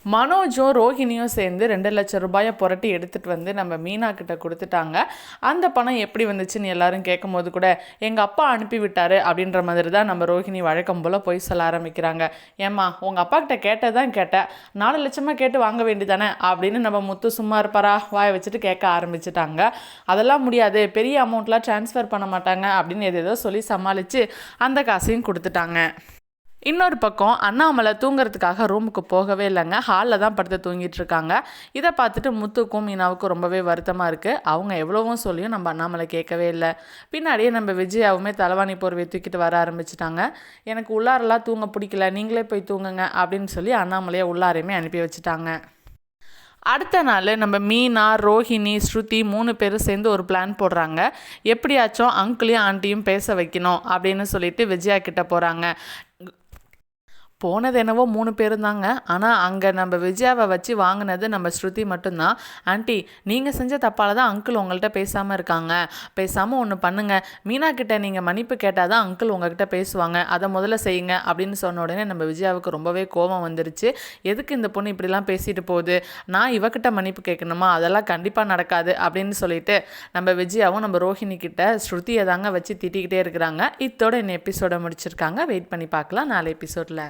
மனோஜும் ரோஹிணியும் சேர்ந்து 2,00,000 ரூபாயை புரட்டி எடுத்துகிட்டு வந்து நம்ம மீனா கிட்ட கொடுத்துட்டாங்க. அந்த பணம் எப்படி வந்துச்சுன்னு எல்லாரும் கேட்கும் போது கூட எங்கள் அப்பா அனுப்பி விட்டாரு அப்படின்ற மாதிரி தான் நம்ம ரோஹிணி வழக்கம் போல் போய் சொல்ல ஆரம்பிக்கிறாங்க. ஏம்மா உங்கள் அப்பா கிட்ட கேட்டதான் கேட்டேன், 4 லட்சமாக கேட்டு வாங்க வேண்டியதானே அப்படின்னு நம்ம முத்து சும்மா இருப்பாரா வாயை வச்சுட்டு கேட்க ஆரம்பிச்சிட்டாங்க. அதெல்லாம் முடியாது, பெரிய அமௌண்ட்லாம் ட்ரான்ஸ்ஃபர் பண்ண மாட்டாங்க அப்படின்னு எதோ சொல்லி சமாளித்து அந்த காசையும் கொடுத்துட்டாங்க. இன்னொரு பக்கம் அண்ணாமலை தூங்குறதுக்காக ரூமுக்கு போகவே இல்லைங்க, ஹாலில் தான் படுத்து தூங்கிட்டு இருக்காங்க. இதை பார்த்துட்டு முத்துக்கும் மீனாவுக்கும் ரொம்பவே வருத்தமாக இருக்குது. அவங்க எவ்வளவும் சொல்லியும் நம்ம அண்ணாமலை கேட்கவே இல்லை. பின்னாடியே நம்ம விஜயாவுமே தலைவாணி போர்வை தூக்கிட்டு வர ஆரம்பிச்சிட்டாங்க. எனக்கு உள்ளாரெல்லாம் தூங்க பிடிக்கல, நீங்களே போய் தூங்குங்க அப்படின்னு சொல்லி அண்ணாமலையை உள்ளாரையுமே அனுப்பி வச்சுட்டாங்க. அடுத்த நாள் நம்ம மீனா, ரோஹிணி, ஸ்ருதி 3 பேரும் சேர்ந்து ஒரு பிளான் போடுறாங்க. எப்படியாச்சும் அங்கிளையும் ஆண்டியும் பேச வைக்கணும் அப்படின்னு சொல்லிட்டு விஜயா கிட்ட போகிறாங்க. போனது என்னவோ 3 பேரும் தாங்க. ஆனால் அங்கே நம்ம விஜயாவை வச்சு வாங்கினது நம்ம ஸ்ருதி மட்டும்தான். ஆண்டி நீங்கள் செஞ்ச தப்பால் தான் அங்கிள் உங்கள்கிட்ட பேசாமல் இருக்காங்க, பேசாமல் ஒன்று பண்ணுங்கள், மீனா கிட்ட நீங்கள் மன்னிப்பு கேட்டால் தான் அங்கிள் உங்கள்கிட்ட பேசுவாங்க, அதை முதல்ல செய்யுங்க அப்படின்னு சொன்ன உடனே நம்ம விஜயாவுக்கு ரொம்பவே கோபம் வந்துருச்சு. எதுக்கு இந்த பொண்ணு இப்படிலாம் பேசிட்டு போகுது, நான் இவக்கிட்ட மன்னிப்பு கேட்கணுமா, அதெல்லாம் கண்டிப்பாக நடக்காது அப்படின்னு சொல்லிட்டு நம்ம விஜயாவும் நம்ம ரோஹிணி கிட்ட ஸ்ருதியை தாங்க வச்சு திட்டிக்கிட்டே இருக்கிறாங்க. இதோட இந்த எபிசோடை முடிச்சிருக்காங்க. வெயிட் பண்ணி பார்க்கலாம் நாலு எபிசோடில்.